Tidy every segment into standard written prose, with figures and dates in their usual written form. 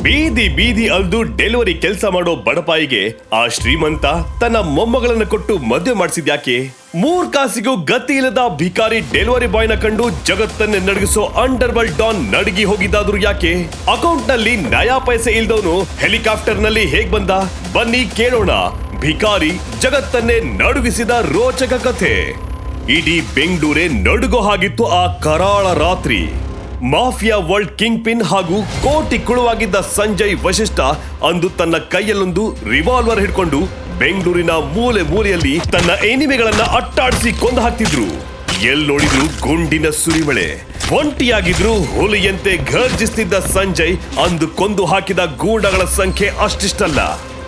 ಬೀದಿ ಬೀದಿ ಅಲ್ದು ಡೆಲಿವರಿ ಕೆಲಸ ಮಾಡೋ ಬಡಪಾಯಿಗೆ ಆ ಶ್ರೀಮಂತ ತನ್ನ ಮೊಮ್ಮಗಳನ್ನ ಕೊಟ್ಟು ಮದುವೆ ಮಾಡಿಸಿದ್ಯಾಕೆ? 3 ಕಾಸಿಗೂ ಗತಿ ಇಲ್ಲದ ಭಿಕಾರಿ ಡೆಲಿವರಿ ಬಾಯ್ ನ ಕಂಡು ಜಗತ್ತನ್ನೇ ನಡಗಿಸೋ ಅಂಡರ್ ವರ್ಲ್ಡ್ ಡಾನ್ ನಡಗಿ ಹೋಗಿದ್ದಾದ್ರು ಯಾಕೆ? ಅಕೌಂಟ್ ನಲ್ಲಿ ನಯಾ ಪೈಸೆ ಇಲ್ದವನು ಹೆಲಿಕಾಪ್ಟರ್ ನಲ್ಲಿ ಹೇಗ್ ಬಂದ? ಬನ್ನಿ ಕೇಳೋಣ ಭಿಕಾರಿ ಜಗತ್ತನ್ನೇ ನಡುಗಿಸಿದ ರೋಚಕ ಕಥೆ. ಇಡೀ ಬೆಂಗಳೂರೇ ನಡುಗೋ ಹಾಗಿತ್ತು ಆ ಕರಾಳ ರಾತ್ರಿ. ಮಾಫಿಯಾ ವರ್ಲ್ಡ್ ಕಿಂಗ್ ಪಿನ್ ಹಾಗೂ ಕೋಟಿ ಕುಳುವಾಗಿದ್ದ ಸಂಜಯ್ ವಶಿಷ್ಠ ಅಂದು ತನ್ನ ಕೈಯಲ್ಲೊಂದು ರಿವಾಲ್ವರ್ ಹಿಡ್ಕೊಂಡು ಬೆಂಗಳೂರಿನ ಮೂಲೆ ಮೂಲೆಯಲ್ಲಿ ತನ್ನ ಎನಿಮೆಗಳನ್ನ ಅಟ್ಟಾಡಿಸಿ ಕೊಂದು ಹಾಕ್ತಿದ್ರು. ಎಲ್ ನೋಡಿದ್ರು ಗುಂಡಿನ ಸುರಿಮಳೆ. ಒಂಟಿಯಾಗಿದ್ರು ಹುಲಿಯಂತೆ ಘರ್ಜಿಸ್ತಿದ್ದ ಸಂಜಯ್ ಅಂದು ಕೊಂದು ಹಾಕಿದ ಗೂಂಡಗಳ ಸಂಖ್ಯೆ ಅಷ್ಟಿಷ್ಟಲ್ಲ.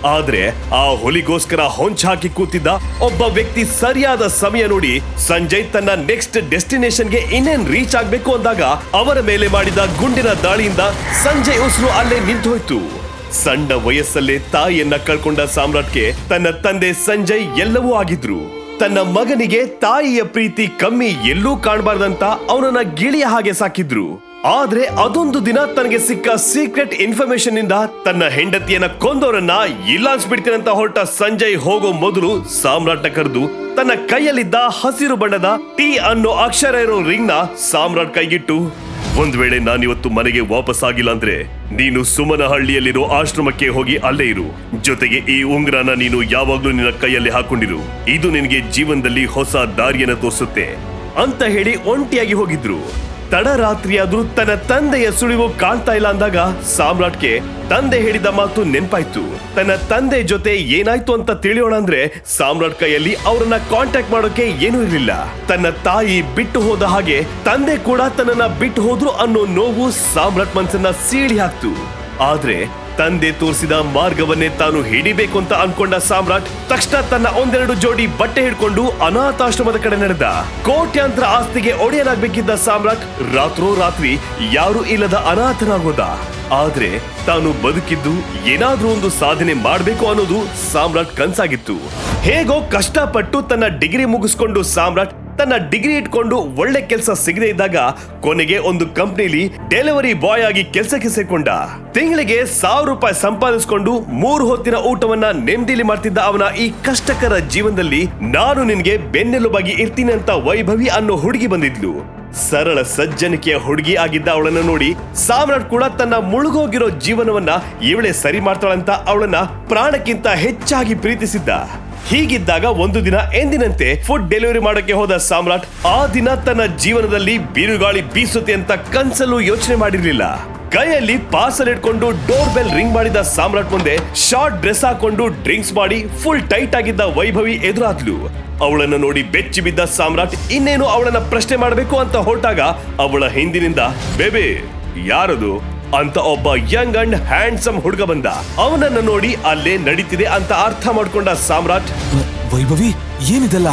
ಆದ್ರೆ ಆ ಹುಲಿಗೋಸ್ಕರ ಹೊಂಚ ಹಾಕಿ ಕೂತಿದ್ದ ಒಬ್ಬ ವ್ಯಕ್ತಿ ಸರಿಯಾದ ಸಮಯ ನೋಡಿ ಸಂಜಯ್ ತನ್ನ ನೆಕ್ಸ್ಟ್ ಡೆಸ್ಟಿನೇಷನ್ಗೆ ಇನ್ನೇನ್ ರೀಚ್ ಆಗ್ಬೇಕು ಅಂದಾಗ ಅವರ ಮೇಲೆ ಮಾಡಿದ ಗುಂಡಿನ ದಾಳಿಯಿಂದ ಸಂಜಯ್ ಉಸಿರು ಅಲ್ಲೇ ನಿಂತು ಹೋಯ್ತು. ಸಣ್ಣ ವಯಸ್ಸಲ್ಲೇ ತಾಯಿಯನ್ನ ಕಳ್ಕೊಂಡ ಸಾಮ್ರಾಟ್ಗೆ ತನ್ನ ತಂದೆ ಸಂಜಯ್ ಎಲ್ಲವೂ ಆಗಿದ್ರು. ತನ್ನ ಮಗನಿಗೆ ತಾಯಿಯ ಪ್ರೀತಿ ಕಮ್ಮಿ ಎಲ್ಲೂ ಕಾಣಬಾರ್ದಂತ ಅವನನ್ನ ಗಿಳಿಯ ಹಾಗೆ ಸಾಕಿದ್ರು. ಆದ್ರೆ ಅದೊಂದು ದಿನ ತನಗೆ ಸಿಕ್ಕ ಸೀಕ್ರೆಟ್ ಇನ್ಫಾರ್ಮೇಶನ್ ಇಂದ ತನ್ನ ಹೆಂಡತಿಯನ್ನ ಕೊಂದವರನ್ನ ಇಲ್ಲ ಅನ್ಸ್ಬಿಡ್ತೀನಂತ ಹೊರಟ ಸಂಜಯ್ ಹೋಗೋ ಮೊದಲು ಸಾಮ್ರಾಟ್ನ ಕರೆದು ತನ್ನ ಕೈಯಲ್ಲಿದ್ದ ಹಸಿರು ಬಣ್ಣದ ಟಿ ಅನ್ನೋ ಅಕ್ಷರ ಇರೋ ರಿಂಗ್ ನ ಸಾಮ್ರಾಟ್ ಕೈಗಿಟ್ಟು, ಒಂದ್ ವೇಳೆ ನಾನಿವತ್ತು ಮನೆಗೆ ವಾಪಸ್ ಆಗಿಲ್ಲ ಅಂದ್ರೆ ನೀನು ಸುಮನಹಳ್ಳಿಯಲ್ಲಿರೋ ಆಶ್ರಮಕ್ಕೆ ಹೋಗಿ ಅಲ್ಲೇ ಇರು. ಜೊತೆಗೆ ಈ ಉಂಗ್ರನ ನೀನು ಯಾವಾಗ್ಲೂ ನಿನ್ನ ಕೈಯಲ್ಲಿ ಹಾಕೊಂಡಿರು. ಇದು ನಿನಗೆ ಜೀವನದಲ್ಲಿ ಹೊಸ ದಾರಿಯನ್ನ ತೋರಿಸುತ್ತೆ ಅಂತ ಹೇಳಿ ಒಂಟಿಯಾಗಿ ಹೋಗಿದ್ರು. ತಡರಾತ್ರಿಯಾದ್ರೂ ತನ್ನ ತಂದೆಯ ಸುಳಿವು ಕಾಣ್ತಾ ಇಲ್ಲ ಅಂದಾಗ ಸಾಮ್ರಾಟ್ಗೆ ತಂದೆ ಹೇಳಿದ ಮಾತು ನೆನ್ಪಾಯ್ತು. ತನ್ನ ತಂದೆ ಜೊತೆ ಏನಾಯ್ತು ಅಂತ ತಿಳಿಯೋಣ ಅಂದ್ರೆ ಸಾಮ್ರಾಟ್ ಕೈಯಲ್ಲಿ ಅವರನ್ನ ಕಾಂಟ್ಯಾಕ್ಟ್ ಮಾಡೋಕೆ ಏನೂ ಇರಲಿಲ್ಲ. ತನ್ನ ತಾಯಿ ಬಿಟ್ಟು ಹೋದ ಹಾಗೆ ತಂದೆ ಕೂಡ ತನ್ನನ್ನ ಬಿಟ್ಟು ಹೋದ್ರು ಅನ್ನೋ ನೋವು ಸಾಮ್ರಾಟ್ ಮನ್ಸನ್ನ ಸೀಳಿ ಹಾಕ್ತು. ಆದ್ರೆ ತಂದೆ ತೋರಿಸಿದ ಮಾರ್ಗವನ್ನೇ ತಾನು ಹಿಡಿಬೇಕು ಅಂತ ಅನ್ಕೊಂಡ ಸಾಮ್ರಾಟ್ ತಕ್ಷಣ ತನ್ನ ಒಂದೆರಡು ಜೋಡಿ ಬಟ್ಟೆ ಹಿಡ್ಕೊಂಡು ಅನಾಥಾಶ್ರಮದ ಕಡೆ ನಡೆದ. ಕೋಟ್ಯಾಂತರ ಆಸ್ತಿಗೆ ಒಡೆಯನಾಗ್ಬೇಕಿದ್ದ ಸಾಮ್ರಾಟ್ ರಾತ್ರೋರಾತ್ರಿ ಯಾರು ಇಲ್ಲದ ಅನಾಥನಾಗೋದ. ಆದ್ರೆ ತಾನು ಬದುಕಿದ್ದು ಏನಾದ್ರೂ ಒಂದು ಸಾಧನೆ ಮಾಡ್ಬೇಕು ಅನ್ನೋದು ಸಾಮ್ರಾಟ್ ಕನ್ಸಾಗಿತ್ತು. ಹೇಗೋ ಕಷ್ಟಪಟ್ಟು ತನ್ನ ಡಿಗ್ರಿ ಮುಗಿಸ್ಕೊಂಡು ಸಾಮ್ರಾಟ್ ತನ್ನ ಡಿಗ್ರಿ ಇಟ್ಕೊಂಡು ಒಳ್ಳೆ ಕೆಲಸ ಸಿಗದೆ ಇದ್ದಾಗ ಕೊನೆಗೆ ಒಂದು ಕಂಪ್ನಿಲಿ ಡೆಲಿವರಿ ಬಾಯ್ ಆಗಿ ಕೆಲಸಕ್ಕೆ ಸೇರ್ಕೊಂಡ. ತಿಂಗಳಿಗೆ 1000 ರೂಪಾಯಿ ಸಂಪಾದಿಸಿಕೊಂಡು 3 ಹೊತ್ತಿನ ಊಟವನ್ನ ನೆಮ್ಮದಿಲಿ ಮಾಡ್ತಿದ್ದ ಅವನ ಈ ಕಷ್ಟಕರ ಜೀವನದಲ್ಲಿ ನಾನು ನಿನ್ಗೆ ಬೆನ್ನೆಲುಬಾಗಿ ಇರ್ತೀನಿ ಅಂತ ವೈಭವಿ ಅನ್ನೋ ಹುಡುಗಿ ಬಂದಿದ್ಲು. ಸರಳ ಸಜ್ಜನಿಕೆಯ ಹುಡುಗಿ ಆಗಿದ್ದ ಅವಳನ್ನ ನೋಡಿ ಸಾಮ್ರಾಟ್ ಕೂಡ ತನ್ನ ಮುಳುಗೋಗಿರೋ ಜೀವನವನ್ನ ಇವಳೆ ಸರಿ ಮಾಡ್ತಾಳಂತ ಅವಳನ್ನ ಪ್ರಾಣಕ್ಕಿಂತ ಹೆಚ್ಚಾಗಿ ಪ್ರೀತಿಸಿದ್ದ. ಹೀಗಿದ್ದಾಗ ಒಂದು ದಿನ ಎಂದಿನಂತೆ ಫುಡ್ ಡೆಲಿವರಿ ಮಾಡೋಕೆ ಹೋದ ಸಾಮ್ರಾಟ್ ಆ ದಿನ ತನ್ನ ಜೀವನದಲ್ಲಿ ಬಿರುಗಾಳಿ ಬೀಸುತ್ತೆ ಅಂತ ಕನ್ಸಲ್ಲೂ ಯೋಚನೆ ಮಾಡಿರ್ಲಿಲ್ಲ. ಕೈಯಲ್ಲಿ ಪಾರ್ಸಲ್ ಇಟ್ಕೊಂಡು ಡೋರ್ ಬೆಲ್ ರಿಂಗ್ ಮಾಡಿದ ಸಾಮ್ರಾಟ್ ಮುಂದೆ ಶಾರ್ಟ್ ಡ್ರೆಸ್ ಹಾಕೊಂಡು ಡ್ರಿಂಕ್ಸ್ ಮಾಡಿ ಫುಲ್ ಟೈಟ್ ಆಗಿದ್ದ ವೈಭವಿ ಎದುರಾದ್ಲು. ಅವಳನ್ನ ನೋಡಿ ಬೆಚ್ಚಿ ಬಿದ್ದ ಸಾಮ್ರಾಟ್ ಇನ್ನೇನು ಅವಳನ್ನ ಪ್ರಶ್ನೆ ಮಾಡಬೇಕು ಅಂತ ಹೊರಟಾಗ ಅವಳ ಹಿಂದಿನಿಂದ ಬೇಬೆ ಯಾರದು ಅಂತ ಒಬ್ಬ ಯಂಗ್ ಅಂಡ್ ಹ್ಯಾಂಡ್ಸಮ್ ಹುಡುಗ ಬಂದ. ಅವನನ್ನ ನೋಡಿ ಅಲ್ಲೇ ನಡೀತಿದೆ ಅಂತ ಅರ್ಥ ಮಾಡ್ಕೊಂಡ ಸಾಮ್ರಾಟ್, ವೈಭವಿ ಏನಿದೆಲ್ಲ,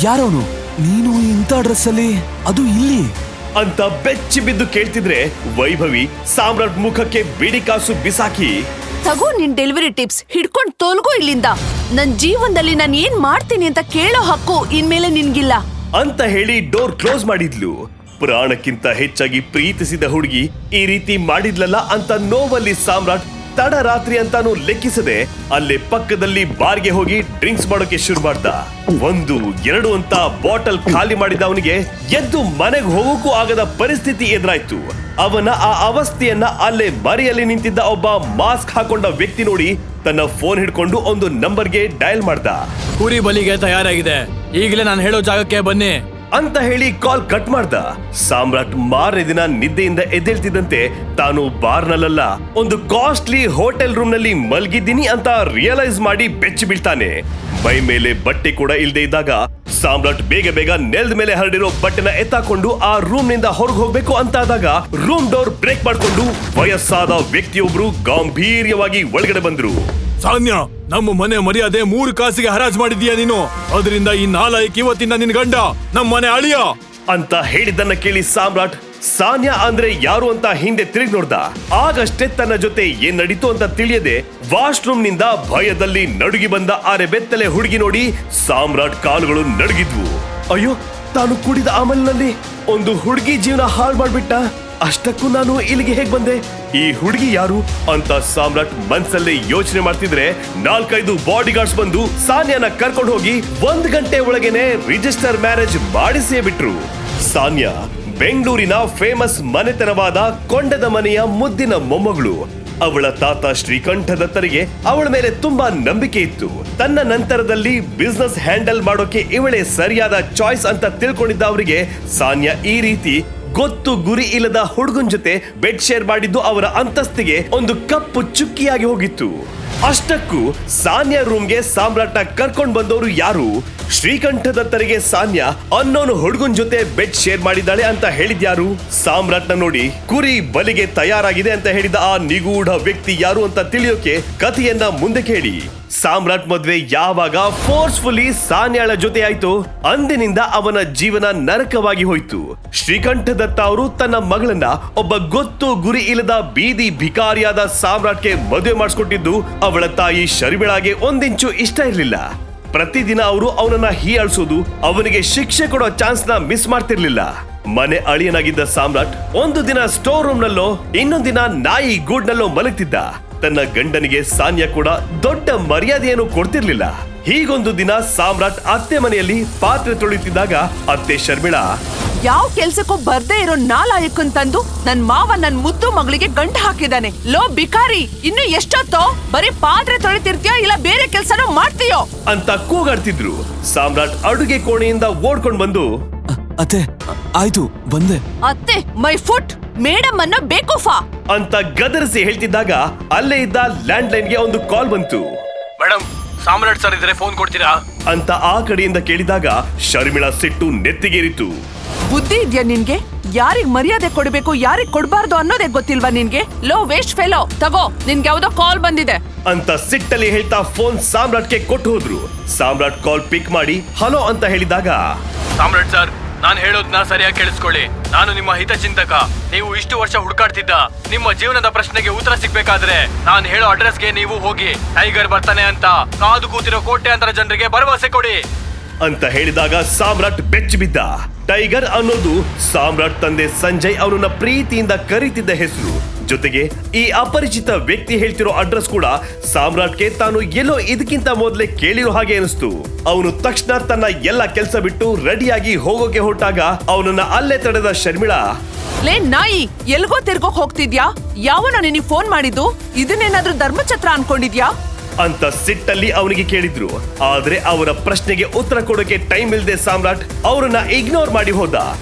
ಯಾರವನು? ನೀನು ಇಂಥ ಡ್ರೆಸ್ ಅಲ್ಲಿ, ಅದು ಇಲ್ಲಿ ಅಂತ ಬೆಚ್ಚಿ ಬಿದ್ದು ಕೇಳ್ತಿದ್ರೆ ವೈಭವಿ ಸಾಮ್ರಾಟ್ ಮುಖಕ್ಕೆ ಬಿಡಿ ಕಾಸು ಬಿಸಾಕಿ, ತಗೋ ನಿನ್ ಡೆಲಿವರಿ ಟಿಪ್ಸ್, ಹಿಡ್ಕೊಂಡ್ ತೊಲ್ಗೋ ಇಲ್ಲಿಂದ. ನನ್ ಜೀವನದಲ್ಲಿ ನಾನು ಏನ್ ಮಾಡ್ತೀನಿ ಅಂತ ಕೇಳೋ ಹಕ್ಕು ಇನ್ಮೇಲೆ ನಿನ್ಗಿಲ್ಲ ಅಂತ ಹೇಳಿ ಡೋರ್ ಕ್ಲೋಸ್ ಮಾಡಿದ್ಲು. ಪ್ರಾಣಕ್ಕಿಂತ ಹೆಚ್ಚಾಗಿ ಪ್ರೀತಿಸಿದ ಹುಡುಗಿ ಈ ರೀತಿ ಮಾಡಿದ್ಲಲ್ಲ ಅಂತ ನೋವಲ್ಲಿ ಸಾಮ್ರಾಟ್ ತಡರಾತ್ರಿ ಅಂತಾನು ಲೆಕ್ಕಿಸದೆ ಅಲ್ಲೇ ಪಕ್ಕದಲ್ಲಿ ಬಾರ್ಗೆ ಹೋಗಿ ಡ್ರಿಂಕ್ಸ್ ಮಾಡೋಕೆ ಶುರು ಮಾಡ್ದ. 1, 2 ಅಂತ ಬಾಟಲ್ ಖಾಲಿ ಮಾಡಿದ ಅವನಿಗೆ ಎದ್ದು ಮನೆಗೆ ಹೋಗೋಕ್ಕೂ ಆಗದ ಪರಿಸ್ಥಿತಿ ಎದುರಾಯ್ತು. ಅವನ ಆ ಅವಸ್ಥೆಯನ್ನ ಅಲ್ಲೇ ಮರೆಯಲ್ಲಿ ನಿಂತಿದ್ದ ಒಬ್ಬ ಮಾಸ್ಕ್ ಹಾಕೊಂಡ ವ್ಯಕ್ತಿ ನೋಡಿ ತನ್ನ ಫೋನ್ ಹಿಡ್ಕೊಂಡು ಒಂದು ನಂಬರ್ಗೆ ಡಯಲ್ ಮಾಡ್ದ. ಕುರಿ ಬಲಿಗೆ ತಯಾರಾಗಿದೆ, ಈಗಲೇ ನಾನು ಹೇಳೋ ಜಾಗಕ್ಕೆ ಬನ್ನಿ ಅಂತ ಹೇಳಿ ಕಾಲ್ ಕಟ್ ಮಾಡ್ದ. ಸಾಮ್ರಾಟ್ ಮಾರನೇ ದಿನ ನಿದ್ದೆಯಿಂದ ಎದ್ದೇಳ್ತಿದ್ದಂತೆ ತಾನು ಬಾರ್ನಲ್ಲ ಒಂದು ಕಾಸ್ಟ್ಲಿ ಹೋಟೆಲ್ ರೂಮ್ ನಲ್ಲಿ ಮಲ್ಗಿದ್ದೀನಿ ಅಂತ ರಿಯಲೈಸ್ ಮಾಡಿ ಬೆಚ್ಚಿ ಬೀಳ್ತಾನೆ. ಮೈ ಮೇಲೆ ಬಟ್ಟೆ ಕೂಡ ಇಲ್ದೇ ಇದ್ದಾಗ ಸಾಮ್ರಾಟ್ ಬೇಗ ಬೇಗ ನೆಲದ ಮೇಲೆ ಹರಡಿರೋ ಬಟ್ಟೆನ ಎತ್ತಾಕೊಂಡು ಆ ರೂಮ್ ನಿಂದ ಹೊರಗೆ ಹೋಗ್ಬೇಕು ಅಂತ ಆದಾಗ ರೂಮ್ ಡೋರ್ ಬ್ರೇಕ್ ಮಾಡ್ಕೊಂಡು ವಯಸ್ಸಾದ ವ್ಯಕ್ತಿಯೊಬ್ರು ಗಾಂಭೀರ್ಯವಾಗಿ ಒಳಗಡೆ ಬಂದ್ರು. ಸಾನ್ಯ, ನಮ್ಮ ಮನೆ ಮರ್ಯಾದೆ 3 ಕಾಸಿಗೆ ಹರಾಜ್ ಮಾಡಿದೀಯ ನೀನು. ಅದರಿಂದ ಈ ನಾಲಾಯಕ್ ಇವತ್ತಿಂದ ನಿನ್ ಗಂಡ ನಮ್ಮ ಮನೆ ಅಳಿಯ ಅಂತ ಹೇಳಿದ್ದನ್ನ ಕೇಳಿ ಸಾಮ್ರಾಟ್ ಸಾನ್ಯಾ ಅಂದ್ರೆ ಯಾರು ಅಂತ ಹಿಂದೆ ತಿರುಗಿ ನೋಡ್ದ. ಆಗಷ್ಟೇ ತನ್ನ ಜೊತೆ ಏನ್ ನಡೀತು ಅಂತ ತಿಳಿಯದೆ ವಾಶ್ರೂಮ್ ನಿಂದ ಭಯದಲ್ಲಿ ನಡುಗಿ ಬಂದ ಅರೆಬೆತ್ತಲೆ ಹುಡುಗಿ ನೋಡಿ ಸಾಮ್ರಾಟ್ ಕಾಲುಗಳು ನಡುಗಿದ್ವು. ಅಯ್ಯೋ, ತಾನು ಕುಡಿದ ಅಮಲ್ನಲ್ಲಿ ಒಂದು ಹುಡುಗಿ ಜೀವನ ಹಾಳು ಮಾಡ್ಬಿಟ್ಟ. ಅಷ್ಟಕ್ಕೂ ನಾನು ಇಲ್ಲಿಗೆ ಹೇಗ್ ಬಂದೆ? ಈ ಹುಡುಗಿ ಯಾರು ಅಂತ ಸಾಮ್ರಾಟ್ ಮನ್ಸಲ್ಲೇ ಯೋಚನೆ ಮಾಡ್ತಿದ್ರೆ 4-5 ಬಾಡಿ ಗಾರ್ಡ್ಸ್ ಬಂದು ಸಾನ್ಯಾನ ಕರ್ಕೊಂಡು ಹೋಗಿ 1 ಗಂಟೆ ಒಳಗೇನೆ ರಿಜಿಸ್ಟರ್ ಮ್ಯಾರೇಜ್ ಮಾಡಿಸೇ ಬಿಟ್ರು. ಸಾನ್ಯಾ ಬೆಂಗಳೂರಿನ ಫೇಮಸ್ ಮನೆತನವಾದ ಕೊಂಡದ ಮನೆಯ ಮುದ್ದಿನ ಮೊಮ್ಮಗಳು. ಅವಳ ತಾತ ಶ್ರೀಕಂಠ ದತ್ತರಿಗೆ ಅವಳ ಮೇಲೆ ತುಂಬಾ ನಂಬಿಕೆ ಇತ್ತು. ತನ್ನ ನಂತರದಲ್ಲಿ ಬಿಸ್ನೆಸ್ ಹ್ಯಾಂಡಲ್ ಮಾಡೋಕೆ ಇವಳೇ ಸರಿಯಾದ ಚಾಯ್ಸ್ ಅಂತ ತಿಳ್ಕೊಂಡಿದ್ದ ಅವರಿಗೆ ಸಾನ್ಯಾ ಈ ರೀತಿ ಗೊತ್ತು ಗುರಿ ಇಲ್ಲದ ಹುಡುಗನ್ ಜೊತೆ ಬೆಡ್ ಶೇರ್ ಮಾಡಿದ್ದು ಅವರ ಅಂತಸ್ತಿಗೆ ಒಂದು ಕಪ್ಪು ಚುಕ್ಕಿಯಾಗಿ ಹೋಗಿತ್ತು. ಅಷ್ಟಕ್ಕೂ ಸಾನ್ಯಾ ರೂಮ್ಗೆ ಸಾಮ್ರಾಟ್ನ ಕರ್ಕೊಂಡ್ ಬಂದವರು ಯಾರು? ಶ್ರೀಕಂಠ ದತ್ತರಿಗೆ ಸಾನ್ಯಾ ಅನ್ನೋನು ಹುಡುಗನ್ ಜೊತೆ ಬೆಡ್ ಶೇರ್ ಮಾಡಿದ್ದಾಳೆ ಅಂತ ಹೇಳಿದ್ಯಾರು? ಸಾಮ್ರಾಟ್ನ ನೋಡಿ ಕುರಿ ಬಲಿಗೆ ತಯಾರಾಗಿದೆ ಅಂತ ಹೇಳಿದ ಆ ನಿಗೂಢ ವ್ಯಕ್ತಿ ಯಾರು ಅಂತ ತಿಳಿಯೋಕೆ ಕಥೆಯನ್ನ ಮುಂದೆ ಕೇಳಿ. ಸಾಮ್ರಾಟ್ ಮದ್ವೆ ಯಾವಾಗ ಫೋರ್ಸ್ಫುಲಿ ಸಾನ್ಯಾಳ ಜೊತೆ ಆಯ್ತು ಅಂದಿನಿಂದ ಅವನ ಜೀವನ ನರಕವಾಗಿ ಹೋಯ್ತು. ಶ್ರೀಕಂಠ ದತ್ತ ಅವರು ತನ್ನ ಮಗಳನ್ನ ಒಬ್ಬ ಗೊತ್ತು ಗುರಿ ಇಲ್ಲದ ಬೀದಿ ಭಿಕಾರಿಯಾದ ಸಾಮ್ರಾಟ್ಗೆ ಮದುವೆ ಮಾಡಿಸ್ಕೊಟ್ಟಿದ್ದು ಅವಳ ತಾಯಿ ಶರ್ಮಿಳಾಗೆ ಒಂದಿಂಚು ಇಷ್ಟ ಇರ್ಲಿಲ್ಲ. ಪ್ರತಿದಿನ ಅವರು ಅವನನ್ನ ಹೀಯಾಳ್ಸೋದು, ಅವನಿಗೆ ಶಿಕ್ಷೆ ಕೊಡೋ ಚಾನ್ಸ್ ನ ಮಿಸ್ ಮಾಡ್ತಿರ್ಲಿಲ್ಲ. ಮನೆ ಅಳಿಯನಾಗಿದ್ದ ಸಾಮ್ರಾಟ್ ಒಂದು ದಿನ ಸ್ಟೋರ್ ರೂಮ್ ನಲ್ಲೋ ಇನ್ನೊಂದ್ ದಿನ ನಾಯಿ ಗೂಡ್ನಲ್ಲೋ ಮಲಗ್ತಿದ್ದ. ತನ್ನ ಗಂಡನಿಗೆ ಸಾನ್ಯಾ ಕೂಡ ದೊಡ್ಡ ಮರ್ಯಾದೆಯನ್ನು ಕೊಡ್ತಿರ್ಲಿಲ್ಲ. ಹೀಗೊಂದು ದಿನ ಸಾಮ್ರಾಟ್ ಅತ್ತೆ ಮನೆಯಲ್ಲಿ ಪಾತ್ರೆ ತೊಳಿತಿದ್ದಾಗ ಅತ್ತೆ ಶರ್ಮಿಳಾ, ಯಾವ ಕೆಲ್ಸಕ್ಕೂ ಬರ್ದೇ ಇರೋ ನಾಲಾಯಕನ್ ತಂದು ನನ್ ಮಾವ ನನ್ ಮುದ್ದು ಮಗಳಿಗೆ ಗಂಟು ಹಾಕಿದಾನೆ. ಲೋ ಬಿಕಾರಿ, ಇನ್ನು ಎಷ್ಟೊತ್ತೋ ಬರೀ ಪಾತ್ರೆ ತೊಳಿತಿರ್ತೀಯೋ ಇಲ್ಲ ಬೇರೆ ಕೆಲ್ಸನೂ ಮಾಡ್ತೀಯೋ ಅಂತ ಕೂಗಾಡ್ತಿದ್ರು. ಸಾಮ್ರಾಟ್ ಅಡುಗೆ ಕೋಣೆಯಿಂದ ಓಡ್ಕೊಂಡ್ ಬಂದು, ಅತ್ತೆ ಆಯ್ತು ಬಂದೆ. ಅತ್ತೆ ಮೈ ಫುಟ್, ಮೇಡಮ್ ಅನ್ನ ಬೇಕೂಫಾ ಅಂತ ಗದರಿಸಿ ಹೇಳ್ತಿದ್ದಾಗ ಅಲ್ಲೇ ಇದ್ದ ಲ್ಯಾಂಡ್ ಲೈನ್ಗೆ ಒಂದು ಕಾಲ್ ಬಂತು. ಮೇಡಮ್, ಸಾಮ್ರಾಟ್ ಸರ್ ಇದ್ರೆ ಫೋನ್ ಕೊಡ್ತೀರಾ ಅಂತ ಆ ಕಡೆಯಿಂದ ಕೇಳಿದಾಗ ಶರ್ಮಿಳಾ ಸಿಟ್ಟು ನೆತ್ತಿಗೇರಿತು. ಬುದ್ಧಿ ಇದ್ಯಾ ನಿನ್ಗೆ? ಯಾರಿಗ್ ಮರ್ಯಾದೆ ಕೊಡ್ಬೇಕು ಯಾರಿಗ್ ಕೊಡ್ಬಾರ್ದು ಅನ್ನೋದೇ ಗೊತ್ತಿಲ್ವಾ ನಿನ್ಗೆ? ಲೋ ವೇಸ್ಟ್ ಫೆಲೋ, ತಗೋ ನಿನ್ಗೆ ಯಾವ್ದೋ ಕಾಲ್ ಬಂದಿದೆ ಅಂತ ಸಿಟ್ಟಲ್ಲಿ ಹೇಳ್ತಾ ಫೋನ್ ಸಾಮ್ರಾಟ್ಗೆ ಕೊಟ್ಟು ಹೋದ್ರು. ಸಾಮ್ರಾಟ್ ಕಾಲ್ ಪಿಕ್ ಮಾಡಿ ಹಲೋ ಅಂತ ಹೇಳಿದಾಗ, ಸಾಮ್ರಾಟ್ ಸರ್, ನಾನು ಹೇಳೋದ್ನ ಸರಿಯಾಗಿ ಕೇಳಿಸ್ಕೊಳ್ಳಿ. ನಾನು ನಿಮ್ಮ ಹಿತಚಿಂತಕ. ನೀವು ಇಷ್ಟು ವರ್ಷ ಹುಡುಕಾಡ್ತಿದ್ದ ನಿಮ್ಮ ಜೀವನದ ಪ್ರಶ್ನೆಗೆ ಉತ್ತರ ಸಿಗ್ಬೇಕಾದ್ರೆ ನಾನು ಹೇಳೋ ಅಡ್ರೆಸ್ಗೆ ನೀವು ಹೋಗಿ ಟೈಗರ್ ಬರ್ತಾನೆ ಅಂತ ಕಾದು ಕೂತಿರೋ ಕೋಟ್ಯಾಂತರ ಜನರಿಗೆ ಭರವಸೆ ಕೊಡಿ ಅಂತ ಹೇಳಿದಾಗ ಸಾಮ್ರಾಟ್ ಬೆಚ್ಚಿ ಬಿದ್ದ. ಟೈಗರ್ ಅನ್ನೋದು ಸಾಮ್ರಾಟ್ ತಂದೆ ಸಂಜಯ್ ಅವನನ್ನ ಪ್ರೀತಿಯಿಂದ ಕರೀತಿದ್ದ ಹೆಸರು. ಜೊತೆಗೆ ಈ ಅಪರಿಚಿತ ವ್ಯಕ್ತಿ ಹೇಳ್ತಿರೋ ಅಡ್ರೆಸ್ ಕೂಡ ಸಾಮ್ರಾಟ್ಗೆ ತಾನು ಎಲ್ಲೋ ಇದಕ್ಕಿಂತ ಮೊದಲೇ ಕೇಳಿರೋ ಹಾಗೆ ಅನಿಸ್ತು. ಅವನು ತಕ್ಷಣ ತನ್ನ ಎಲ್ಲ ಕೆಲಸ ಬಿಟ್ಟು ರೆಡಿಯಾಗಿ ಹೋಗೋಕೆ ಹೊರಟಾಗ ಅವನನ್ನ ಅಲ್ಲೇ ತಡೆದ ಶರ್ಮಿಳಾ, ಲೇ ನಾಯಿ, ಎಲ್ಗೋ ತಿರ್ಗೋ ಹೋಗ್ತಿದ್ಯಾ? ಯಾವನೋ ನಿನಗ್ ಫೋನ್ ಮಾಡಿದ್ದು? ಇದನ್ನೇನಾದ್ರೂ ಧರ್ಮಛತ್ರ ಅನ್ಕೊಂಡಿದ್ಯಾ ಅಂತ ಸಿಟ್ಟಲ್ಲಿ ಅವನಿಗೆ ಕೇಳಿದ್ರು. ಆದ್ರೆ ಅವರ ಪ್ರಶ್ನೆಗೆ ಉತ್ತರ ಕೊಡೋಕೆ ಟೈಮ್ ಇಲ್ಲದೆ ಸಾಮ್ರಾಟ್ ಅವರನ್ನ ಇಗ್ನೋರ್ ಮಾಡಿ ಹೋದ.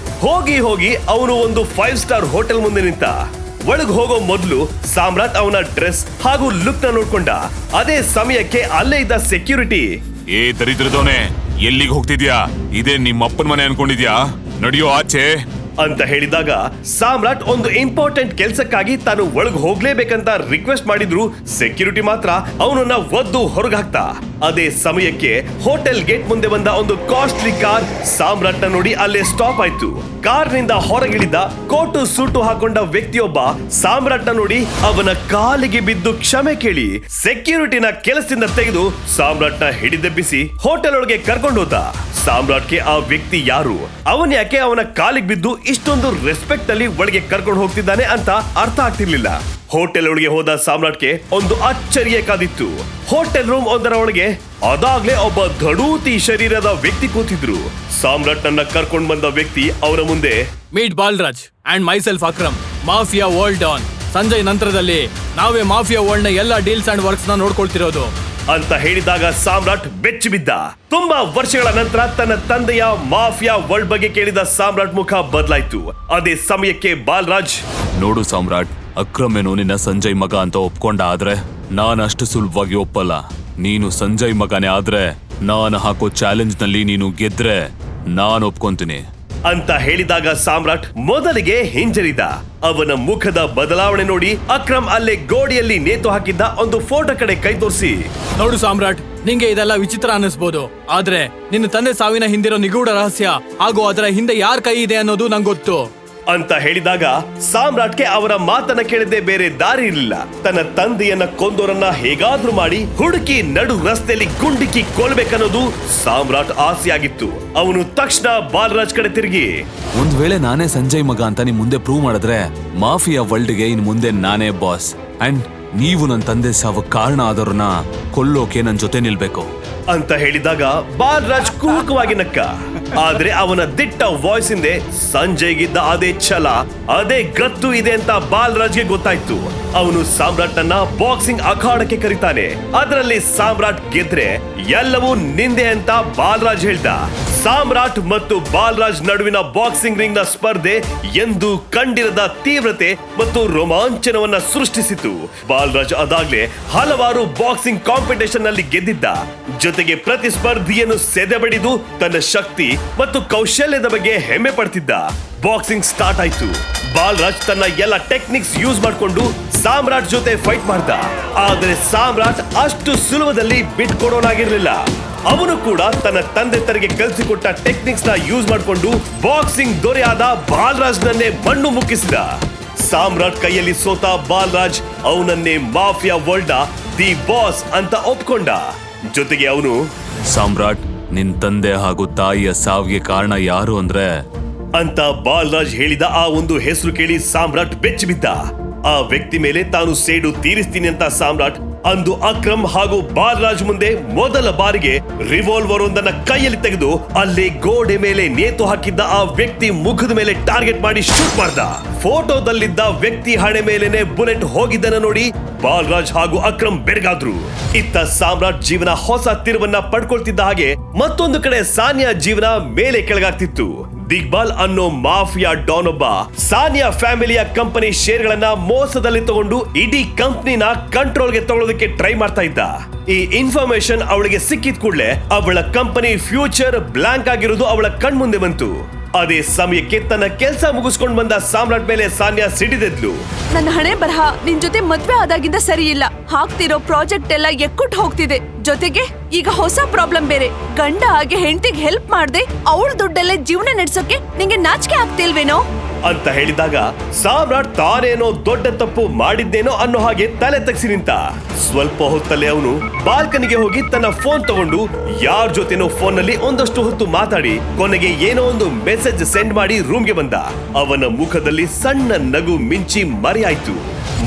ಹೋಗಿ ಅವನು ಒಂದು 5 ಸ್ಟಾರ್ ಹೋಟೆಲ್ ಮುಂದೆ ನಿಂತ. ಒಳಗ್ ಹೋಗೋ ಮೊದಲು ಸಾಮ್ರಾಟ್ ಅವನ ಡ್ರೆಸ್ ಹಾಗೂ ಲುಕ್ ನ ನೋಡ್ಕೊಂಡ. ಅದೇ ಸಮಯಕ್ಕೆ ಅಲ್ಲೇ ಇದ್ದ ಸೆಕ್ಯೂರಿಟಿ, ಏ ದರಿದ್ರದವನೇ, ಎಲ್ಲಿಗೆ ಹೋಗ್ತಿದ್ಯಾ? ಇದೇ ನಿಮ್ಮ ಅಪ್ಪನ ಮನೆ ಅನ್ಕೊಂಡಿದ್ಯಾ? ನಡಿಯೋ ಆಚೆ ಅಂತ ಹೇಳಿದಾಗ ಸಾಮ್ರಾಟ್ ಒಂದು ಇಂಪಾರ್ಟೆಂಟ್ ಕೆಲ್ಸಕ್ಕಾಗಿ ತಾನು ಒಳಗ್ ಹೋಗ್ಲೇಬೇಕಂತ ರಿಕ್ವೆಸ್ಟ್ ಮಾಡಿದ್ರು. ಸೆಕ್ಯೂರಿಟಿ ಮಾತ್ರ ಅವನನ್ನ ಒದ್ದು ಹೊರಗಾಕ್ತ. ಅದೇ ಸಮಯಕ್ಕೆ ಹೋಟೆಲ್ ಗೇಟ್ ಮುಂದೆ ಬಂದ ಒಂದು ಕಾಸ್ಟ್ಲಿ ಕಾರ್ ಸಾಮ್ರಾಟ್ ನ ನೋಡಿ ಅಲ್ಲೇ ಸ್ಟಾಪ್ ಆಯ್ತು. ಕಾರ್ ನಿಂದ ಹೊರಗಿಳಿದ ಕೋಟು ಸೂಟು ಹಾಕೊಂಡ ವ್ಯಕ್ತಿಯೊಬ್ಬ ಸಾಮ್ರಾಟ್ ನ ನೋಡಿ ಅವನ ಕಾಲಿಗೆ ಬಿದ್ದು ಕ್ಷಮೆ ಕೇಳಿ ಸೆಕ್ಯೂರಿಟಿನ ಕೆಲಸದಿಂದ ತೆಗೆದು ಸಾಮ್ರಾಟ್ ನ ಹಿಡಿದೆಬ್ಬಿಸಿ ಹೋಟೆಲ್ ಒಳಗೆ ಕರ್ಕೊಂಡು ಹೋದ. ಸಾಮ್ರಾಟ್ಗೆ ಆ ವ್ಯಕ್ತಿ ಯಾರು, ಅವನ್ ಯಾಕೆ ಅವನ ಕಾಲಿಗೆ ಬಿದ್ದು ಇಷ್ಟೊಂದು ರೆಸ್ಪೆಕ್ಟ್ ಅಲ್ಲಿ ಒಳಗೆ ಕರ್ಕೊಂಡು ಹೋಗ್ತಿದ್ದಾನೆ ಅಂತ ಅರ್ಥ ಆಗ್ತಿರ್ಲಿಲ್ಲ. ಹೋಟೆಲ್ ಒಳಗೆ ಹೋದ ಸಾಮ್ರಾಟ್ಗೆ ಒಂದು ಅಚ್ಚರಿಯೇ ಕಾದಿತ್ತು. ಹೋಟೆಲ್ ರೂಮ್ ಒಂದರ ಒಳಗೆ ಅದಾಗ್ಲೇ ಒಬ್ಬ ದಡೂತಿ ಶರೀರದ ವ್ಯಕ್ತಿ ಕೂತಿದ್ರು. ಸಾಮ್ರಾಟ್ ನನ್ನ ಕರ್ಕೊಂಡ್ ಬಂದ ವ್ಯಕ್ತಿ ಅವರ ಮುಂದೆ, meet Balraj and myself Akram, mafia world don. Sanjay ನಂತರದಲ್ಲಿ ನಾವೇ ಮಾಫಿಯಾ ವರ್ಲ್ಡ್ ನ ಎಲ್ಲಾ ಡೀಲ್ಸ್ ಅಂಡ್ ವರ್ಕ್ಸ್ ನ ನೋಡ್ಕೊಳ್ತಿರೋದು ಅಂತ ಹೇಳಿದಾಗ ಸಾಮ್ರಾಟ್ ಬೆಚ್ಚಿ ಬಿದ್ದ. ತುಂಬಾ ವರ್ಷಗಳ ನಂತರ ತನ್ನ ತಂದೆಯ ಮಾಫಿಯಾ ವರ್ಲ್ಡ್ ಬಗ್ಗೆ ಕೇಳಿದ ಸಾಮ್ರಾಟ್ ಮುಖ ಬದಲಾಯ್ತು. ಅದೇ ಸಮಯಕ್ಕೆ ಬಾಲ್ರಾಜ್, ನೋಡು ಸಾಮ್ರಾಟ್, ಅಕ್ರಮೇನು ನಿನ್ನ ಸಂಜಯ್ ಮಗ ಅಂತ ಒಪ್ಕೊಂಡ ಆದ್ರೆ ನಾನು ಅಷ್ಟು ಸುಲಭವಾಗಿ ಒಪ್ಪಲ್ಲ. ನೀನು ಸಂಜಯ್ ಮಗನೇ ಆದ್ರೆ ನಾನು ಹಾಕೋ ಚಾಲೆಂಜ್ ನಲ್ಲಿ ನೀನು ಗೆದ್ರೆ ನಾನು ಒಪ್ಕೊಂತೀನಿ ಅಂತ ಹೇಳಿದಾಗ ಸಾಮ್ರಾಟ್ ಮೊದಲಿಗೆ ಹಿಂಜರಿದ. ಅವನ ಮುಖದ ಬದಲಾವಣೆ ನೋಡಿ ಅಕ್ರಮ್ ಅಲ್ಲೇ ಗೋಡೆಯಲ್ಲಿ ನೇತು ಹಾಕಿದ್ದ ಒಂದು ಫೋಟೋ ಕಡೆ ಕೈ ತೋರಿಸಿ, ನೋಡು ಸಾಮ್ರಾಟ್, ನಿಂಗೆ ಇದೆಲ್ಲ ವಿಚಿತ್ರ ಅನ್ನಿಸ್ಬೋದು, ಆದ್ರೆ ನಿನ್ನ ತಂದೆ ಸಾವಿನ ಹಿಂದಿರೋ ನಿಗೂಢ ರಹಸ್ಯ ಹಾಗೂ ಅದರ ಹಿಂದೆ ಯಾರ ಕೈ ಇದೆ ಅನ್ನೋದು ನಂಗೆ ಗೊತ್ತು. ಅಂತ ಹೇಳಿದಾಗ ಸಾಮ್ರಾಟ್ಗೆ ಅವರ ಮಾತನ್ನ ಕೇಳದೆ ಬೇರೆ ದಾರಿ ಇರಲಿಲ್ಲ. ತನ್ನ ತಂದೆಯನ್ನ ಕೊಂದೋರನ್ನ ಹೇಗಾದ್ರೂ ಮಾಡಿ ಹುಡುಕಿ ನಡು ರಸ್ತೆಯಲ್ಲಿ ಗುಂಡಿಕ್ಕಿ ಕೊಲ್ಬೇಕನ್ನೋದು ಸಾಮ್ರಾಟ್ ಆಸೆಯಾಗಿತ್ತು. ಅವನು ತಕ್ಷಣ ಬಾಲರಾಜ್ ಕಡೆ ತಿರುಗಿ, ಒಂದ್ ವೇಳೆ ನಾನೇ ಸಂಜಯ್ ಮಗ ಅಂತ ನಿಮ್ ಮುಂದೆ ಪ್ರೂವ್ ಮಾಡಿದ್ರೆ ಮಾಫಿಯಾ ವರ್ಲ್ಡ್ಗೆ ಇನ್ ಮುಂದೆ ನಾನೇ ಬಾಸ್. ಅಂಡ್ ನೀವು ನನ್ನ ತಂದೆ ಸಾವು ಕಾರಣ ಆದವ್ರನ್ನ ಕೊಲ್ಲೋಕೆ ನನ್ ಜೊತೆ ನಿಲ್ಬೇಕು ಅಂತ ಹೇಳಿದಾಗ ಬಾಲರಾಜ್ ಕುಹುಕವಾಗಿ ನಕ್ಕ. ಆದ್ರೆ ಅವನ ದಿಟ್ಟ ವಾಯ್ಸ್ ಹಿಂದೆ ಸಂಜಯ್ಗಿದ್ದ ಅದೇ ಛಲ, ಅದೇ ಗತ್ತು ಇದೆ ಅಂತ ಬಾಲರಾಜ್ಗೆ ಗೊತ್ತಾಯ್ತು. ಅವನು ಸಾಮ್ರಾಟ್ನನ್ನ ಬಾಕ್ಸಿಂಗ್ ಅಖಾಡಕ್ಕೆ ಕರೀತಾನೆ. ಅದರಲ್ಲಿ ಸಾಮ್ರಾಟ್ ಗೆದ್ರೆ ಎಲ್ಲವೂ ನಿಂದೆ ಅಂತ ಬಾಲರಾಜ್ ಹೇಳ್ದ. ಸಾಮ್ರಾಟ್ ಮತ್ತು ಬಾಲರಾಜ್ ನಡುವಿನ ಬಾಕ್ಸಿಂಗ್ ರಿಂಗ್ ನ ಸ್ಪರ್ಧೆ ಎಂದು ಕಂಡಿರದ ತೀವ್ರತೆ ಮತ್ತು ರೋಮಾಂಚನವನ್ನ ಸೃಷ್ಟಿಸಿತು. ಬಾಲರಾಜ್ ಅದಾಗ್ಲೇ ಹಲವಾರು ಬಾಕ್ಸಿಂಗ್ ಕಾಂಪಿಟೇಷನ್ ನಲ್ಲಿ ಗೆದ್ದಿದ್ದ. ಜೊತೆಗೆ ಪ್ರತಿಸ್ಪರ್ಧಿಯನ್ನು ಸೆದೆಬಡಿದು ತನ್ನ ಶಕ್ತಿ ಮತ್ತು ಕೌಶಲ್ಯದ ಬಗ್ಗೆ ಹೆಮ್ಮೆ ಪಡ್ತಿದ್ದ. ಬಾಕ್ಸಿಂಗ್ ಸ್ಟಾರ್ಟ್ ಆಯ್ತು. ಬಾಲರಾಜ್ ತನ್ನ ಎಲ್ಲ ಟೆಕ್ನಿಕ್ಸ್ ಯೂಸ್ ಮಾಡಿಕೊಂಡು ಸಾಮ್ರಾಟ್ ಜೊತೆ ಫೈಟ್ ಮಾಡ್ದ. ಆದ್ರೆ ಸಾಮ್ರಾಟ್ ಅಷ್ಟು ಸುಲಭದಲ್ಲಿ ಬಿಟ್ಕೊಡೋನಾಗಿರ್ಲಿಲ್ಲ. ಅವನು ಕೂಡ ತನ್ನ ತಂದೆ ತನಗೆ ಕಲಿಸಿಕೊಟ್ಟ ಟೆಕ್ನಿಕ್ಸ್ ನ ಯೂಸ್ ಮಾಡಿಕೊಂಡು ಬಾಕ್ಸಿಂಗ್ ದೊರೆಯಾದ ಬಾಲರಾಜ್ ನನ್ನೇ ಮಣ್ಣು ಮುಕ್ಕಿಸಿದ. ಸಾಮ್ರಾಟ್ ಕೈಯಲ್ಲಿ ಸೋತ ಬಾಲರಾಜ್ ಅವನನ್ನೇ ಮಾಫಿಯಾ ವರ್ಲ್ಡ್ ದಿ ಬಾಸ್ ಅಂತ ಒಪ್ಕೊಂಡ. ಜೊತೆಗೆ ಅವನು, ಸಾಮ್ರಾಟ್, ನಿನ್ ತಂದೆ ಹಾಗೂ ತಾಯಿಯ ಸಾವಿಗೆ ಕಾರಣ ಯಾರು ಅಂದ್ರೆ ಅಂತ ಬಾಲರಾಜ್ ಹೇಳಿದ ಆ ಒಂದು ಹೆಸರು ಕೇಳಿ ಸಾಮ್ರಾಟ್ ಬೆಚ್ಚಿ ಬಿದ್ದ. ಆ ವ್ಯಕ್ತಿ ಮೇಲೆ ತಾನು ಸೇಡು ತೀರಿಸ್ತೀನಿ ಅಂತ ಸಾಮ್ರಾಟ್ ಅಂದು ಅಕ್ರಮ್ ಹಾಗೂ ಬಾಲರಾಜ್ ಮುಂದೆ ಮೊದಲ ಬಾರಿಗೆ ರಿವಾಲ್ವರ್ ಒಂದನ್ನ ಕೈಯಲ್ಲಿ ತೆಗೆದು ಅಲ್ಲಿ ಗೋಡೆ ಮೇಲೆ ನೇತು ಹಾಕಿದ್ದ ಆ ವ್ಯಕ್ತಿ ಮುಖದ ಮೇಲೆ ಟಾರ್ಗೆಟ್ ಮಾಡಿ ಶೂಟ್ ಮಾಡ್ದ. ಫೋಟೋದಲ್ಲಿದ್ದ ವ್ಯಕ್ತಿ ಹಣೆ ಮೇಲೆನೆ ಬುಲೆಟ್ ಹೋಗಿದ್ದನ್ನ ನೋಡಿ ಬಾಲರಾಜ್ ಹಾಗೂ ಅಕ್ರಮ್ ಬೆರಗಾದ್ರು. ಇತ್ತ ಸಾಮ್ರಾಟ್ ಜೀವನ ಹೊಸ ತಿರುವನ್ನ ಪಡ್ಕೊಳ್ತಿದ್ದ ಹಾಗೆ ಮತ್ತೊಂದು ಕಡೆ ಸಾನಿಯಾ ಜೀವನ ಮೇಲೆ ಕೆಳಗಾಗ್ತಿತ್ತು. ದಿಗ್ಬಾಲ್ ಅನ್ನೋ ಮಾಫಿಯಾ ಡಾನ್ ಒಬ್ಬ ಸಾನಿಯಾ ಫ್ಯಾಮಿಲಿಯ ಕಂಪನಿ ಶೇರ್ಗಳನ್ನ ಮೋಸದಲ್ಲಿ ತಗೊಂಡು ಇಡೀ ಕಂಪನಿನ ಕಂಟ್ರೋಲ್ಗೆ ತಗೊಳ್ಳೋದಕ್ಕೆ ಟ್ರೈ ಮಾಡ್ತಾ ಇದ್ದ. ಈ ಇನ್ಫಾರ್ಮೇಶನ್ ಅವಳಿಗೆ ಸಿಕ್ಕಿದ ಕೂಡಲೇ ಅವಳ ಕಂಪನಿ ಫ್ಯೂಚರ್ ಬ್ಲಾಂಕ್ ಆಗಿರೋದು ಅವಳ ಕಣ್ಮುಂದೆ ಬಂತು. ಅದೇ ಸಮಯಕ್ಕೆ ತನ್ನ ಕೆಲಸ ಮುಗಿಸ್ಕೊಂಡು ಬಂದ ಸಾಮ್ರಾಟ್ ಮೇಲೆ ಸಾನಿಯಾ ಸಿಡಿದೆದ್ಲು. ನನ್ನ ಹಣೆ ಬರಹ ನಿನ್ ಜೊತೆ ಮದ್ವೆ ಆದಾಗಿಂದ ಸರಿ ಇಲ್ಲ. ಹಾಕ್ತಿರೋ ಪ್ರಾಜೆಕ್ಟ್ ಎಲ್ಲ ಎಕ್ಕುಟ್ ಹೋಗ್ತಿದೆ. ಜೊತೆಗೆ ಈಗ ಹೊಸ ಪ್ರಾಬ್ಲಮ್ ಬೇರೆ. ಗಂಡ ಹಾಗೆ ಹೆಂಡತಿಗೆ ಹೆಲ್ಪ್ ಮಾಡ್ದೆ ಅವಳ ದುಡ್ಡಲ್ಲೇ ಜೀವನ ನಡೆಸೋಕೆ ನಿಂಗೆ ನಾಚಿಕೆ ಆಗ್ತಿಲ್ವೇನೋ ಅಂತ ಹೇಳಿದಾಗ ಸಾಮ್ರಾಟ್ ತಾನೇನೋ ದೊಡ್ಡ ತಪ್ಪು ಮಾಡಿದ್ದೇನೋ ಅನ್ನೋ ಹಾಗೆ ತಲೆ ತಗ್ಸಿ ನಿಂತ. ಸ್ವಲ್ಪ ಹೊತ್ತಲ್ಲೇ ಅವನು ಬಾಲ್ಕನಿಗೆ ಹೋಗಿ ತನ್ನ ಫೋನ್ ತಗೊಂಡು ಯಾರ ಜೊತೆನೋ ಫೋನ್ ನಲ್ಲಿ ಒಂದಷ್ಟು ಹೊತ್ತು ಮಾತಾಡಿ ಕೊನೆಗೆ ಏನೋ ಒಂದು ಮೆಸೇಜ್ ಸೆಂಡ್ ಮಾಡಿ ರೂಮ್ಗೆ ಬಂದ. ಅವನ ಮುಖದಲ್ಲಿ ಸಣ್ಣ ನಗು ಮಿಂಚಿ ಮರೆಯಾಯ್ತು.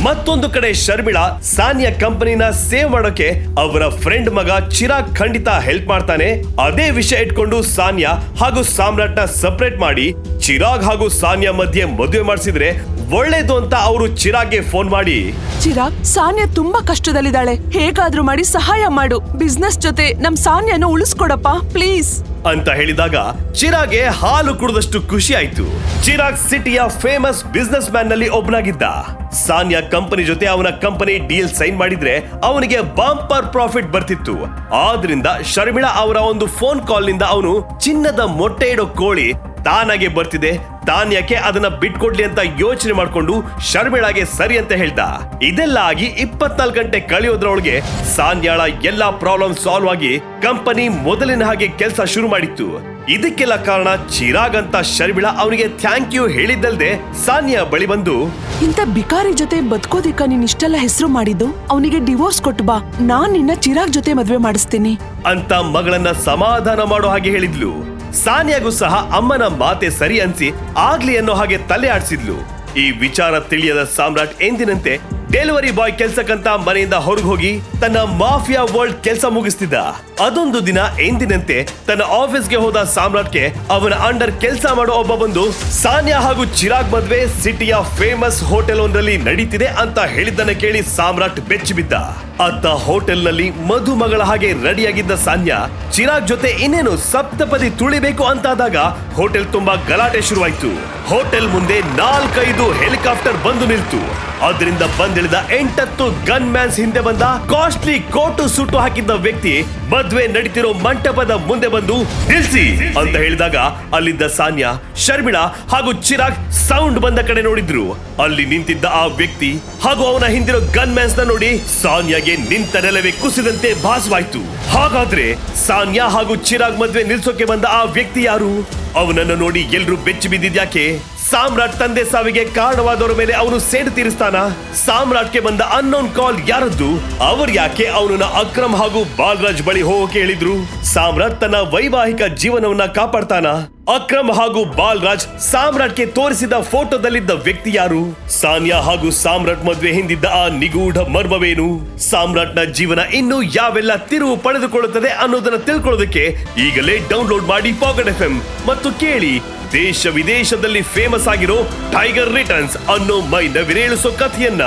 ಮತ್ತೊಂದು ಕಡೆ ಶರ್ಮಿಳಾ ಸಾನಿಯಾ ಕಂಪನಿನ ಸೇವ್ ಮಾಡೋಕೆ ಅವರ ಫ್ರೆಂಡ್ ಮಗ ಚಿರಾಗ್ ಖಂಡಿತ ಹೆಲ್ಪ್ ಮಾಡ್ತಾನೆ. ಅದೇ ವಿಷಯ ಇಟ್ಕೊಂಡು ಸಾನಿಯಾ ಹಾಗೂ ಸಾಮ್ರಾಟ್ ನ ಸಪರೇಟ್ ಮಾಡಿ ಚಿರಾಗ್ ಹಾಗೂ ಸಾನಿಯಾ ಮಧ್ಯೆ ಮದುವೆ ಮಾಡಿಸಿದ್ರೆ ಒಳ್ಳೇದು ಅಂತ ಅವರು ಚಿರಾಗ್ಗೆ ಫೋನ್ ಮಾಡಿ, ಚಿರಾಗ್, ಸಾನಿಯಾ ತುಂಬಾ ಕಷ್ಟದಲ್ಲಿದ್ದಾಳೆ, ಹೇಗಾದ್ರೂ ಮಾಡಿ ಸಹಾಯ ಮಾಡು. ಬಿಸ್ನೆಸ್ ಜೊತೆ ನಮ್ ಸಾನಿಯಾನು ಉಳಿಸ್ಕೊಡಪ್ಪ ಪ್ಲೀಸ್ ಅಂತ ಹೇಳಿದಾಗ ಚಿರಾಗ್ಗೆ ಹಾಲು ಕುಡಿದಷ್ಟು ಖುಷಿ ಆಯ್ತು. ಚಿರಾಗ್ ಸಿಟಿಯ ಫೇಮಸ್ ಬಿಸ್ನೆಸ್ ಮ್ಯಾನ್ ನಲ್ಲಿ ಒಬ್ಬನಾಗಿದ್ದ. ಸಾನಿಯಾ ಕಂಪನಿ ಜೊತೆ ಅವನ ಕಂಪನಿ ಡೀಲ್ ಸೈನ್ ಮಾಡಿದ್ರೆ ಅವನಿಗೆ ಬಂಪರ್ ಪ್ರಾಫಿಟ್ ಬರ್ತಿತ್ತು. ಆದ್ರಿಂದ ಶರ್ಮಿಳಾ ಅವರ ಒಂದು ಫೋನ್ ಕಾಲ್ ನಿಂದ ಅವನು ಚಿನ್ನದ ಮೊಟ್ಟೆ ಇಡೋ ಕೋಳಿ ತಾನಾಗೆ ಬರ್ತಿದೆ, ತಾನ್ ಯಾಕೆ ಅದನ್ನ ಬಿಟ್ಕೊಡ್ಲಿ ಅಂತ ಯೋಚನೆ ಮಾಡ್ಕೊಂಡು ಶರ್ಮಿಳಾಗೆ ಸರಿ ಅಂತ ಹೇಳ್ದ. ಇದೆಲ್ಲ ಆಗಿ 24 ಗಂಟೆ ಕಳೆಯೋದ್ರೊಳಗೆ ಸಾನ್ಯಾಳ ಎಲ್ಲಾ ಪ್ರಾಬ್ಲಮ್ ಸಾಲ್ವ್ ಆಗಿ ಕಂಪನಿ ಮೊದಲಿನ ಹಾಗೆ ಕೆಲಸ ಶುರು ಮಾಡಿತ್ತು. ಇದಕ್ಕೆಲ್ಲ ಕಾರಣ ಚಿರಾಗ್ ಅಂತ ಶರ್ಮಿಳಾ ಅವನಿಗೆ ಥ್ಯಾಂಕ್ ಯು ಹೇಳಿದ್ದಲ್ದೆ ಸಾನ್ಯಾ ಬಳಿ ಬಂದು, ಇಂಥ ಬಿಕಾರಿ ಜೊತೆ ಬದುಕೋದಿಕ್ಕ ನೀನ್ ಇಷ್ಟೆಲ್ಲ ಹೆಸರು ಮಾಡಿದ್ದು, ಅವನಿಗೆ ಡಿವೋರ್ಸ್ ಕೊಟ್ಟು ಬಾ, ನಾನ್ ನಿನ್ನ ಚಿರಾಗ್ ಜೊತೆ ಮದ್ವೆ ಮಾಡಿಸ್ತೀನಿ ಅಂತ ಮಗಳನ್ನ ಸಮಾಧಾನ ಮಾಡೋ ಹಾಗೆ ಹೇಳಿದ್ಲು. ಸಾನಿಯಾಗೂ ಸಹ ಅಮ್ಮನ ಮಾತೆ ಸರಿ ಅನ್ಸಿ ಆಗ್ಲಿ ಅನ್ನೋ ಹಾಗೆ ತಲೆ ಆಡ್ಸಿದ್ಲು. ಈ ವಿಚಾರ ತಿಳಿಯದ ಸಾಮ್ರಾಟ್ ಎಂದಿನಂತೆ ಡೆಲಿವರಿ ಬಾಯ್ ಕೆಲ್ಸಕ್ಕಂತ ಮನೆಯಿಂದ ಹೊರಗೆ ಹೋಗಿ ತನ್ನ ಮಾಫಿಯಾ ವರ್ಲ್ಡ್ ಕೆಲಸ ಮುಗಿಸ್ತಿದ್ದ. ಅದೊಂದು ದಿನ ಎಂದಿನಂತೆ ತನ್ನ ಆಫೀಸ್ಗೆ ಹೋದ ಸಾಮ್ರಾಟ್ಗೆ ಅವನ ಅಂಡರ್ ಕೆಲಸ ಮಾಡೋ ಒಬ್ಬ ಬಂದು ಸಾನಿಯಾ ಹಾಗೂ ಚಿರಾಗ್ ಮದ್ವೆ ಸಿಟಿಯ ಫೇಮಸ್ ಹೋಟೆಲ್ ಒಂದರಲ್ಲಿ ನಡೀತಿದೆ ಅಂತ ಹೇಳಿದ್ದನ್ನ ಕೇಳಿ ಸಾಮ್ರಾಟ್ ಬೆಚ್ಚಿ ಬಿದ್ದ. ಅತ್ತ ಹೋಟೆಲ್ ನಲ್ಲಿ ಮಧುಮಗಳ ಹಾಗೆ ರೆಡಿಯಾಗಿದ್ದ ಸಾನ್ಯಾ ಚಿರಾಗ್ ಜೊತೆ ಇನ್ನೇನು ಸಪ್ತಪದಿ ತುಳಿಬೇಕು ಅಂತಾದಾಗ ಹೋಟೆಲ್ ತುಂಬಾ ಗಲಾಟೆ ಶುರುವಾಯ್ತು. ಹೋಟೆಲ್ ಮುಂದೆ 4-5 ಹೆಲಿಕಾಪ್ಟರ್ ಬಂದು ನಿಲ್ತು. ಅದರಿಂದ ಬಂದಿಳಿದ 8-10 ಗನ್ ಮ್ಯಾನ್ಸ್ ಹಿಂದೆ ಬಂದ ಕಾಸ್ಟ್ಲಿ ಕೋಟು ಸೂಟು ಹಾಕಿದ್ದ ವ್ಯಕ್ತಿ ಮದ್ವೆ ನಡೀತಿರೋ ಮಂಟಪದ ಮುಂದೆ ಬಂದು ನಿಲ್ಸಿ ಅಂತ ಹೇಳಿದಾಗ ಅಲ್ಲಿದ್ದ ಸಾನ್ಯಾ, ಶರ್ಮಿಳಾ ಹಾಗೂ ಚಿರಾಗ್ ಸೌಂಡ್ ಬಂದ ಕಡೆ ನೋಡಿದ್ರು. ಅಲ್ಲಿ ನಿಂತಿದ್ದ ಆ ವ್ಯಕ್ತಿ ಹಾಗೂ ಅವನ ಹಿಂದಿರೋ ಗನ್ ಮ್ಯಾನ್ಸ್ ನ ನೋಡಿ ಸಾನ್ಯಾಗೆ ನಿಂತ ನೆಲವೇ ಕುಸಿದಂತೆ ಭಾಸವಾಯ್ತು. ಹಾಗಾದ್ರೆ ಸಾನ್ಯಾ ಹಾಗೂ ಚಿರಾಗ್ ಮದ್ವೆ ನಿಲ್ಸೋಕೆ ಬಂದ ಆ ವ್ಯಕ್ತಿ ಯಾರು? ಅವನನ್ನು ನೋಡಿ ಎಲ್ರು ಬೆಚ್ಚಿ ಬಿದ್ದಿದ್ಯಾಕೆ? ಸಾಮ್ರಾಟ್ ತಂದೆ ಸಾವಿಗೆ ಕಾರಣವಾದವರ ಮೇಲೆ ಅವನು ಸೇಡು ತೀರಿಸ್ತಾನ? ಸಾಮ್ರಾಟ್ಗೆ ಬಂದ ಅನ್ನೋನ್ ಕಾಲ್ ಯಾರದ್ದು? ಅವ್ರು ಯಾಕೆ ಅವನನ್ನ ಅಕ್ರಮ್ ಹಾಗೂ ಬಾಲರಾಜ್ ಬಳಿ ಹೋಗೋಕೆ ಹೇಳಿದ್ರು? ಸಾಮ್ರಾಟ್ ತನ್ನ ವೈವಾಹಿಕ ಜೀವನವನ್ನ ಕಾಪಾಡ್ತಾನ? ಅಕ್ರಮ್ ಹಾಗೂ ಬಾಲರಾಜ್ ಸಾಮ್ರಾಟ್ಗೆ ತೋರಿಸಿದ ಫೋಟೋದಲ್ಲಿದ್ದ ವ್ಯಕ್ತಿ ಯಾರು? ಸಾನಿಯಾ ಹಾಗೂ ಸಾಮ್ರಾಟ್ ಮದ್ವೆ ಹಿಂದಿದ್ದ ಆ ನಿಗೂಢ ಮರ್ಮವೇನು? ಸಾಮ್ರಾಟ್ನ ಜೀವನ ಇನ್ನು ಯಾವೆಲ್ಲ ತಿರುವು ಪಡೆದುಕೊಳ್ಳುತ್ತದೆ ಅನ್ನೋದನ್ನ ತಿಳ್ಕೊಳ್ಳೋದಕ್ಕೆ ಈಗಲೇ ಡೌನ್ಲೋಡ್ ಮಾಡಿ ಪಾಕೆಟ್ FM ಮತ್ತು ಕೇಳಿ ದೇಶ ವಿದೇಶದಲ್ಲಿ ಫೇಮಸ್ ಆಗಿರೋ ಟೈಗರ್ ರಿಟರ್ನ್ಸ್ ಅನ್ನೋ ಮೈ ನವಿರೇಳಿಸೋ ಕಥೆಯನ್ನ.